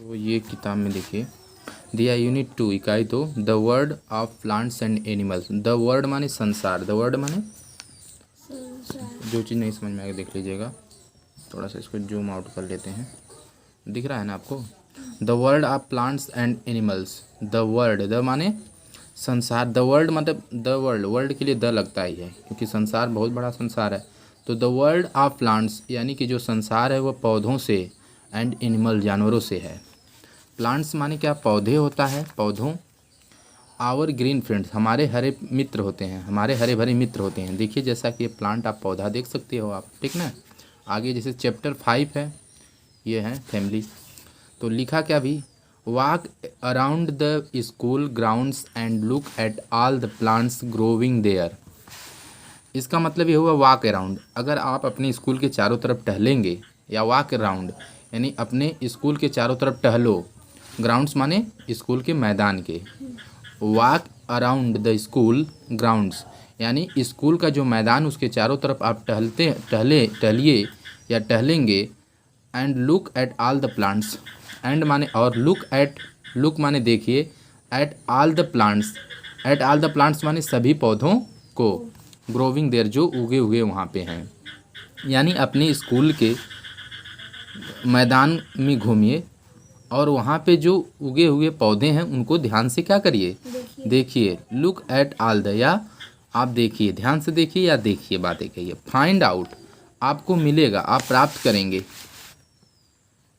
तो ये किताब में देखिए दिया यूनिट 2 इकाई 2 the world of plants and animals. The world माने संसार, द वर्ल्ड माने जो चीज़ नहीं समझ में आएगी देख लीजिएगा। थोड़ा सा इसको जूम आउट कर लेते हैं, दिख रहा है ना आपको। The world of plants and animals. The world, the माने संसार, द वर्ल्ड मतलब द वर्ल्ड, वर्ल्ड के लिए द लगता ही है क्योंकि संसार बहुत बड़ा संसार है। तो द वर्ल्ड ऑफ प्लांट्स यानी कि जो संसार है वह पौधों से, एंड एनिमल जानवरों से है। प्लांट्स माने क्या, पौधे होता है, पौधों। आवर ग्रीन फ्रेंड्स, हमारे हरे मित्र होते हैं, हमारे हरे भरे मित्र होते हैं। देखिए जैसा कि ये प्लांट आप पौधा देख सकते हो आप, ठीक ना। आगे जैसे चैप्टर 5 है, ये है फैमिली। तो लिखा क्या भी, walk around the school grounds and look at all the plants growing there. इसका मतलब ये हुआ वॉक अराउंड। अगर आप अपने स्कूल के चारों तरफ टहलेंगे, या वॉक अराउंड यानी अपने स्कूल के चारों तरफ टहलो। ग्राउंड्स माने स्कूल के मैदान के। Walk around the school grounds यानी स्कूल का जो मैदान उसके चारों तरफ आप टहलिए या टहलेंगे। And look at all the plants, and माने और, लुक माने देखिए, at all the plants, at all the plants माने सभी पौधों को, ग्रोविंग देयर जो उगे हुए वहाँ पे हैं। यानी अपने स्कूल के मैदान में घूमिए और वहाँ पे जो उगे हुए पौधे हैं उनको ध्यान से क्या करिए, देखिए। लुक एट ऑल द, या आप देखिए, ध्यान से देखिए या देखिए, बातें कहिए। फाइंड आउट, आपको मिलेगा, आप प्राप्त करेंगे।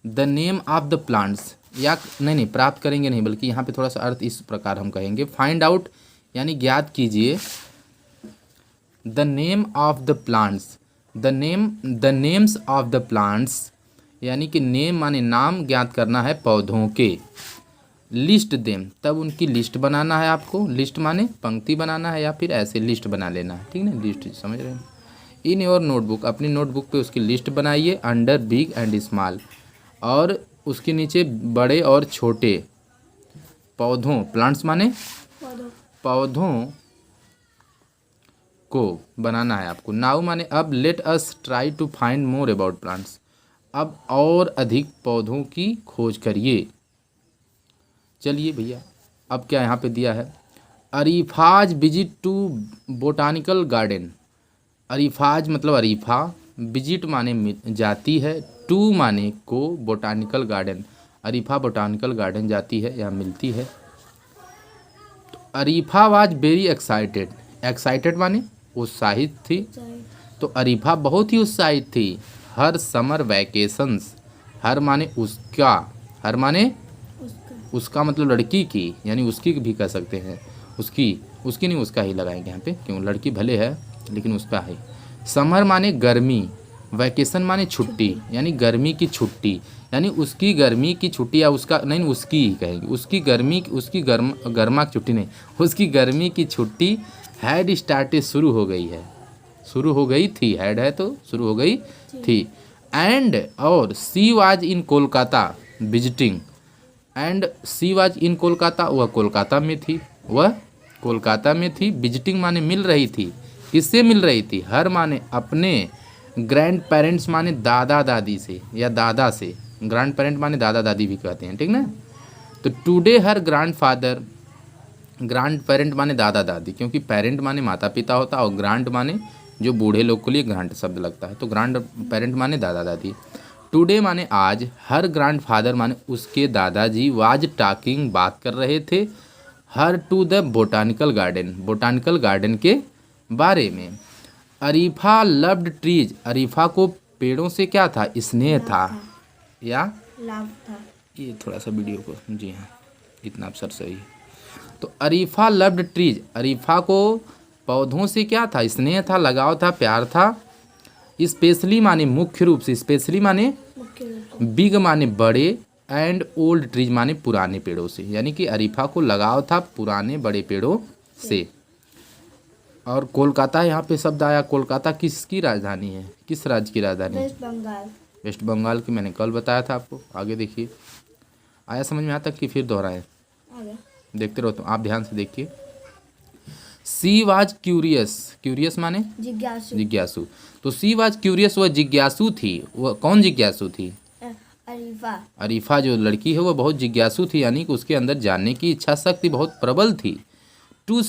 The name of the plants, या नहीं प्राप्त करेंगे नहीं, बल्कि यहाँ पे थोड़ा सा अर्थ इस प्रकार हम कहेंगे। फाइंड आउट यानी ज्ञात कीजिए। The name of the plants, the names of the plants यानी कि नेम माने नाम, ज्ञात करना है पौधों के। लिस्ट देम, तब उनकी लिस्ट बनाना है आपको। लिस्ट माने पंक्ति बनाना है या फिर ऐसे लिस्ट बना लेना है, ठीक ना, लिस्ट समझ रहे हैं। इन योर नोटबुक, अपनी नोटबुक पे उसकी लिस्ट बनाइए। अंडर बिग एंड स्मॉल, और उसके नीचे बड़े और छोटे पौधों, प्लांट्स माने पौधों को बनाना है आपको। नाउ माने अब। Let us try to find more about plants, अब और अधिक पौधों की खोज करिए। चलिए भैया, अब क्या यहाँ पे दिया है, अरीफाज विजिट टू बोटानिकल गार्डन। अरीफाज मतलब अरीफा, विजिट माने जाती है, टू माने को, botanical garden, Arifa botanical garden जाती है या मिलती है। तो Arifa was very excited, excited माने उत्साहित थी, तो अरीफा बहुत ही उत्साहित थी। हर समर वैकेशंस, हर माने उसका, हर माने उसका मतलब लड़की की, यानी उसकी भी कह सकते हैं, उसकी नहीं, उसका ही लगाएंगे यहाँ पे, क्यों, लड़की भले है लेकिन उसका है। समर माने गर्मी, वैकेशन माने छुट्टी, यानी गर्मी की छुट्टी, यानी उसकी गर्मी की छुट्टी, या उसका नहीं, उसकी ही कहेंगे, उसकी गर्मी, उसकी गर्मा की छुट्टी नहीं, उसकी गर्मी की छुट्टी हैड स्टार्टेड, शुरू हो गई है, शुरू हो गई थी, हैड है तो शुरू हो गई थी। एंड और, she was in Kolkata visiting, and she was in Kolkata, वह कोलकाता में थी, वह कोलकाता में थी। विजिटिंग माने मिल रही थी, किससे मिल रही थी, हर माने अपने, ग्रैंड पेरेंट्स माने दादा दादी से या दादा से, ग्रैंड पेरेंट माने दादा दादी भी कहते हैं, ठीक ना। तो टुडे हर ग्रैंड फादर, ग्रैंड पेरेंट माने दादा दादी, क्योंकि पेरेंट माने माता पिता होता है और ग्रांड माने जो बूढ़े लोग के लिए ग्रांड शब्द लगता है, तो ग्रांड पेरेंट माने दादा दादी। टुडे माने आज, हर ग्रैंड फादर माने उसके दादाजी, वाज टॉकिंग बात कर रहे थे, हर to the botanical garden, botanical garden के बारे में। अरीफा लव्ड ट्रीज, अरीफा को पेड़ों से क्या था, स्नेह था या लाभ था। ये थोड़ा सा वीडियो को, जी हाँ इतना अवसर सही है। तो अरीफा लव्ड ट्रीज, अरीफा को पौधों से क्या था, स्नेह था, लगाव था, प्यार था। स्पेशली माने मुख्य रूप से, स्पेशली माने बिग माने बड़े, एंड ओल्ड ट्रीज माने पुराने पेड़ों से, यानी कि अरीफा को लगाव था पुराने बड़े पेड़ों से। और कोलकाता यहाँ पे शब्द आया, कोलकाता किसकी राजधानी है, किस राज्य की राजधानी है, वेस्ट बंगाल। वेस्ट बंगाल की, मैंने कल बताया था आपको। आगे देखिए, आया समझ में, यहाँ तक कि फिर दोहराए, आगे देखते रहो तो आप ध्यान से देखिए। सी वाज क्यूरियस, क्यूरियस माने जिज्ञासु। जिज्ञासु, तो सी वाज क्यूरियस, वह जिज्ञासु थी। वह कौन जिज्ञासु थी, अरीफा जो लड़की है वो बहुत जिज्ञासु थी, यानी कि उसके अंदर जानने की इच्छा शक्ति बहुत प्रबल थी। टू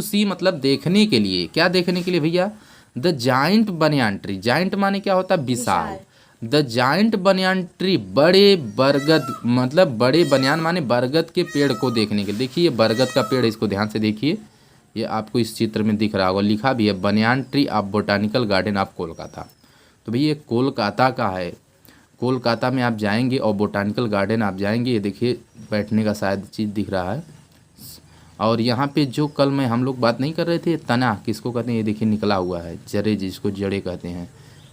सी मतलब देखने के लिए, क्या देखने के लिए भैया? The giant banyan tree. Giant माने क्या होता है? विशाल। द जाइंट बनियान ट्री, बड़े बरगद मतलब बड़े बनियान माने बरगद के पेड़ को देखने के लिए। देखिए ये बरगद का पेड़ है, इसको ध्यान से देखिए, ये आपको इस चित्र में दिख रहा होगा, लिखा भी है banyan tree of botanical garden of Kolkata. तो भैया ये कोलकाता का है, कोलकाता में आप जाएंगे और बोटानिकल गार्डन आप जाएंगे, ये देखिए बैठने का शायद चीज़ दिख रहा है। और यहाँ पे जो कल में हम लोग बात नहीं कर रहे थे, तना किसको कहते हैं, ये देखिए निकला हुआ है, जड़े जिसको जड़े कहते हैं,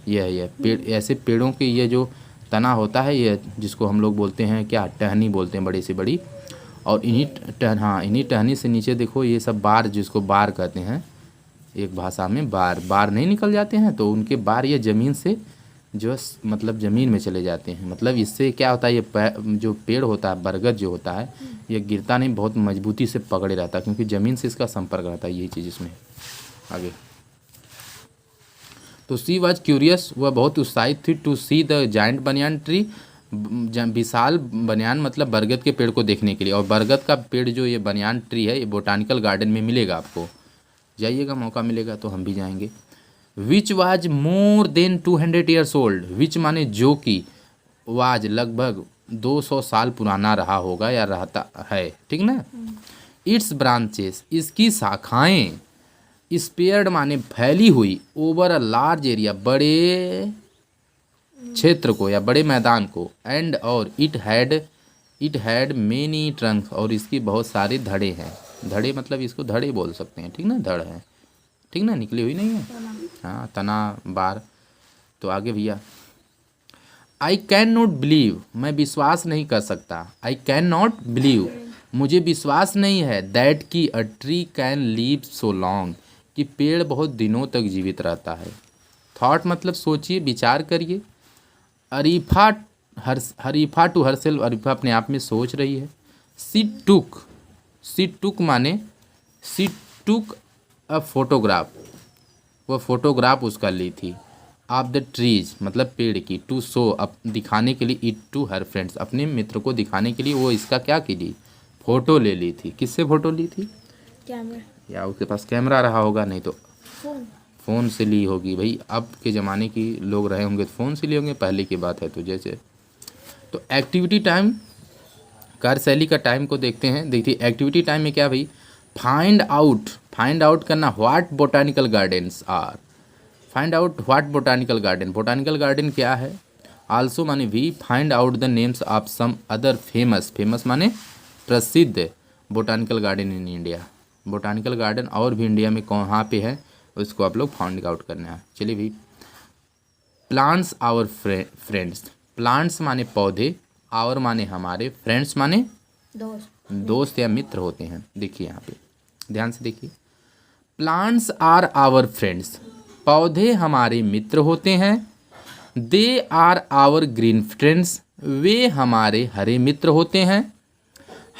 ये है ये पेड़। ऐसे पेड़ों के ये जो तना होता है, ये जिसको हम लोग बोलते हैं क्या, टहनी बोलते हैं, बड़ी से बड़ी। और इन्हीं टहनी से नीचे देखो ये सब बार, जिसको बार कहते हैं एक भाषा में, बार नहीं निकल जाते हैं, तो उनके बार ये ज़मीन से जो मतलब ज़मीन में चले जाते हैं। मतलब इससे क्या होता है, ये जो पेड़ होता है बरगद जो होता है, ये गिरता नहीं, बहुत मजबूती से पकड़े रहता है, क्योंकि ज़मीन से इसका संपर्क रहता है, यही चीज़ इसमें। आगे तो सी वॉज क्यूरियस, वह बहुत उत्साहित थी, to see the giant banyan tree, विशाल बनियान मतलब बरगद के पेड़ को देखने के लिए। और बरगद का पेड़ जो ये बनियान ट्री है, ये बोटानिकल गार्डन में मिलेगा आपको, जाइएगा, मौका मिलेगा तो हम भी जाएंगे। Which was more than 200 years old, which माने जो कि, वाज लगभग 200 साल पुराना रहा होगा या रहता है, ठीक ना। इट्स ब्रांचेस, इसकी शाखाएं, स्पेयर्ड माने फैली हुई, ओवर अ लार्ज एरिया, बड़े क्षेत्र को या बड़े मैदान को, एंड और इट हैड मेनी ट्रंक, और इसकी बहुत सारे धड़े हैं। धड़े मतलब इसको धड़े बोल सकते हैं, ठीक ना, धड़ है, ठीक ना, निकली हुई नहीं है, हाँ तना बार। तो आगे भैया, आई कैन नॉट बिलीव, मैं विश्वास नहीं कर सकता, आई कैन नॉट बिलीव, मुझे विश्वास नहीं है, दैट की a tree can leave so long, कि पेड़ बहुत दिनों तक जीवित रहता है। थॉट मतलब सोचिए, विचार करिए। हरीफा टू हरसेल्फ, अरीफा अपने आप में सोच रही है। सी टुक माने सी टुक अ फोटोग्राफ, वह फोटोग्राफ उसका ली थी, ऑफ द ट्रीज मतलब पेड़ की, टू शो अप दिखाने के लिए, इट टू हर फ्रेंड्स अपने मित्र को दिखाने के लिए वो इसका क्या की ली, फ़ोटो ले ली थी। किससे फ़ोटो ली थी? कैमरा, या उसके पास कैमरा रहा होगा, नहीं तो फ़ोन से ली होगी। भाई अब के ज़माने की लोग रहे होंगे तो फ़ोन से लिए होंगे, पहले की बात है। तो जैसे तो एक्टिविटी टाइम, कार्यशैली का टाइम को देखते हैं। देखिए एक्टिविटी टाइम में क्या भाई, फाइंड आउट करना what botanical gardens are, find out what botanical garden, botanical garden क्या है। आल्सो माने भी, find out the names of some other famous माने प्रसिद्ध botanical garden in India, botanical garden और भी इंडिया में कहाँ पे है उसको आप लोग फाइंड आउट करना है। चलिए भाई, प्लांट्स आवर फ्रेंड्स, प्लांट्स माने पौधे, आवर माने हमारे, फ्रेंड्स माने दोस्त या मित्र होते हैं। देखिए यहाँ पे ध्यान से देखिए, प्लांट्स आर आवर फ्रेंड्स, पौधे हमारे मित्र होते हैं। They are our green friends, वे हमारे हरे मित्र होते हैं।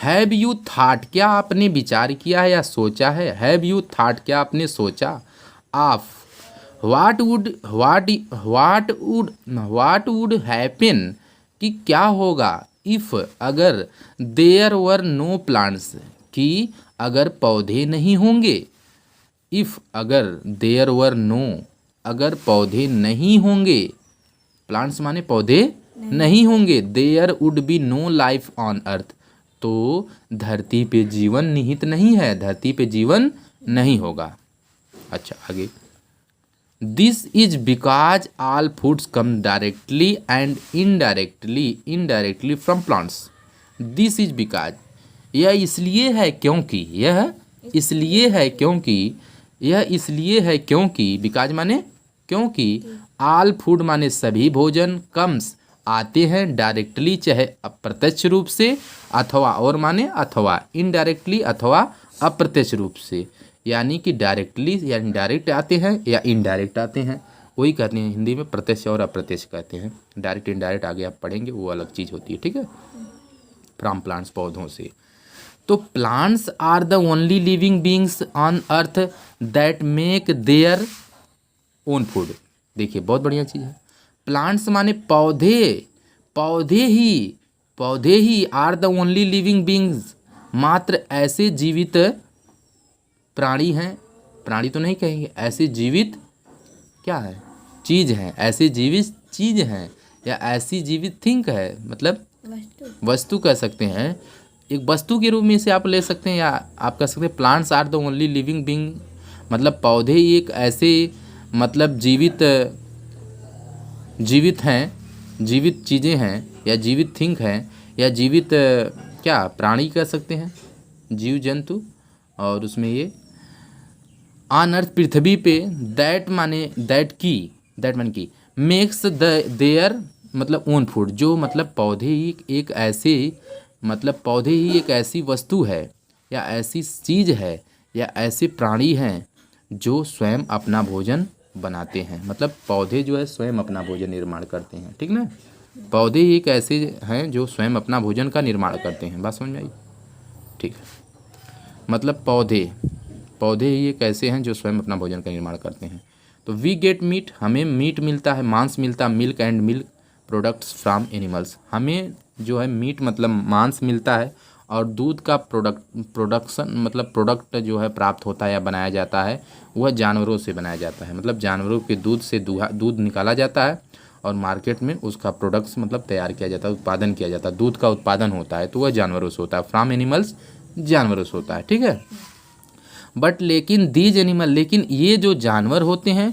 हैव यू थाट, क्या आपने विचार किया है या सोचा है, हैव यू थाट क्या आपने सोचा, ऑफ व्हाट वुड हैपन, कि क्या होगा, इफ़ अगर, देयर वर नो प्लांट्स, कि अगर पौधे नहीं होंगे, इफ़ अगर, देयर वर नो अगर पौधे नहीं होंगे, प्लांट्स माने पौधे नहीं होंगे, there would be no life on earth, तो धरती पे जीवन निहित नहीं है, धरती पे जीवन नहीं होगा। अच्छा आगे, this is because all foods come directly and indirectly from plants. This is because, यह इसलिए है क्योंकि, बिकॉज माने क्योंकि, ऑल फूड माने सभी भोजन, कम्स आते हैं, डायरेक्टली चाहे अप्रत्यक्ष रूप से, अथवा और माने अथवा इनडायरेक्टली अथवा अप्रत्यक्ष रूप से, यानी कि डायरेक्टली या इनडायरेक्ट आते हैं या इनडायरेक्ट आते हैं, वही कहते हैं हिंदी में प्रत्यक्ष और अप्रत्यक्ष कहते हैं। डायरेक्ट इनडायरेक्ट आगे आप पढ़ेंगे, वो अलग चीज़ होती है, ठीक है। फ्रॉम प्लांट्स, पौधों से। तो plants are the only living beings on earth that make their own food. देखिए बहुत बढ़िया चीज़ है, प्लांट्स माने पौधे, पौधे ही are the only living beings, मात्र ऐसे जीवित प्राणी हैं, प्राणी तो नहीं कहेंगे, ऐसे जीवित क्या है, चीज़ है, ऐसे जीवित चीज़ हैं या ऐसी जीवित थिंक है, मतलब वस्तु कह सकते हैं, एक वस्तु के रूप में इसे आप ले सकते हैं, या आप कह सकते हैं plants are the only living being, मतलब पौधे ही एक ऐसे मतलब जीवित हैं, जीवित चीज़ें हैं या जीवित थिंक हैं या जीवित क्या प्राणी कह सकते हैं, जीव जंतु। और उसमें ये ऑन अर्थ पृथ्वी पे दैट माने की मेक्स देयर मतलब ओन फूड, जो मतलब पौधे ही एक ऐसे मतलब पौधे ही एक ऐसी वस्तु है या ऐसी चीज़ है या ऐसे प्राणी हैं जो स्वयं अपना भोजन बनाते हैं, मतलब पौधे जो है स्वयं अपना भोजन निर्माण करते हैं, ठीक ना। पौधे ही एक ऐसे हैं जो स्वयं अपना भोजन का निर्माण करते हैं, बात समझ में आई, ठीक है। मतलब पौधे ही एक ऐसे हैं जो स्वयं अपना भोजन का निर्माण करते हैं। तो वी गेट मीट, हमें मीट मिलता है, मांस मिलता है, milk and milk products from animals, हमें जो है मीट मतलब मांस मिलता है और दूध का प्रोडक्शन मतलब प्रोडक्ट जो है प्राप्त होता है या बनाया जाता है वह जानवरों से बनाया जाता है, मतलब जानवरों के दूध से दूध निकाला जाता है और मार्केट में उसका प्रोडक्ट्स मतलब तैयार किया जाता है, उत्पादन किया जाता है, दूध का उत्पादन होता है तो वह जानवरों से होता है, फ्रॉम एनिमल्स जानवरों से होता है, ठीक है। बट लेकिन दीज एनिमल, लेकिन ये जो जानवर होते हैं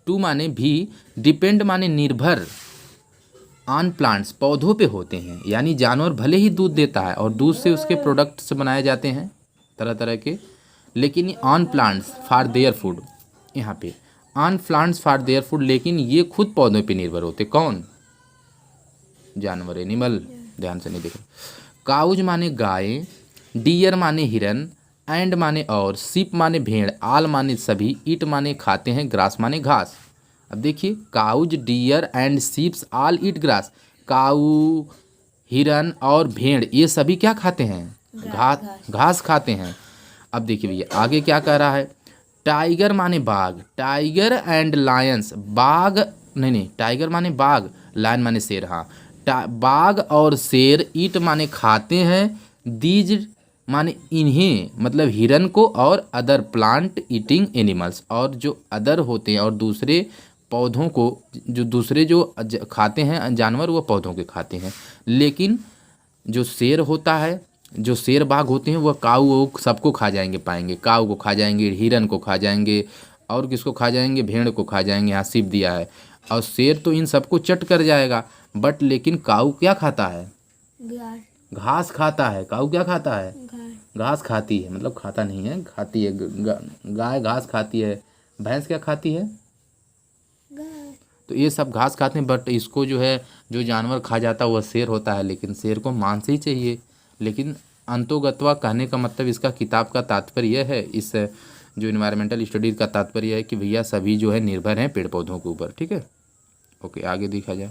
टू माने भी, डिपेंड माने निर्भर, ऑन प्लांट्स पौधों पे होते हैं, यानी जानवर भले ही दूध देता है और दूध से उसके प्रोडक्ट्स बनाए जाते हैं तरह तरह के, लेकिन on plants for their food, यहाँ पे on plants for their food, लेकिन ये खुद पौधों पे निर्भर होते, कौन, जानवर एनिमल, ध्यान से नहीं देखो। काउज माने गाय, डियर माने हिरन, एंड माने और, सीप माने भेड़, आल माने सभी, ईट माने खाते हैं, ग्रास माने घास। अब देखिए cows deer and sheeps all eat grass, cow हिरन और भेड़ ये सभी क्या खाते हैं, घास खाते हैं। अब देखिए भैया आगे क्या कह रहा है, टाइगर माने बाघ, टाइगर एंड लायंस, बाघ नहीं टाइगर माने बाघ, लायन माने शेर, हाँ बाघ और शेर, ईट माने खाते हैं, दीज माने इन्हें मतलब हिरन को, और अदर प्लांट ईटिंग एनिमल्स, और जो अदर होते हैं और दूसरे पौधों को, जो दूसरे जो खाते हैं जानवर वो पौधों के खाते हैं, लेकिन जो शेर होता है, जो शेर बाघ होते हैं वह काऊ वो सबको खा जाएंगे, पाएंगे काऊ को खा जाएंगे, हिरन को खा जाएंगे, और किसको खा जाएंगे, भेड़ को खा जाएंगे, यहाँ सिप दिया है, और शेर तो इन सबको चट कर जाएगा, बट लेकिन काऊ क्या खाता है, घास खाता है। काऊ क्या खाता है, घास खाती है, मतलब खाता नहीं है, खाती है, गाय घास खाती है, भैंस क्या खाती है, तो ये सब घास खाते हैं, बट इसको जो है जो जानवर खा जाता है वह शेर होता है, लेकिन शेर को मांस ही चाहिए। लेकिन अंतोगत्वा कहने का मतलब इसका किताब का तात्पर्य यह है, इस जो इन्वायरमेंटल स्टडीज़ का तात्पर्य है कि भैया सभी जो है निर्भर हैं पेड़ पौधों के ऊपर, ठीक है। ओके आगे देखा जाए।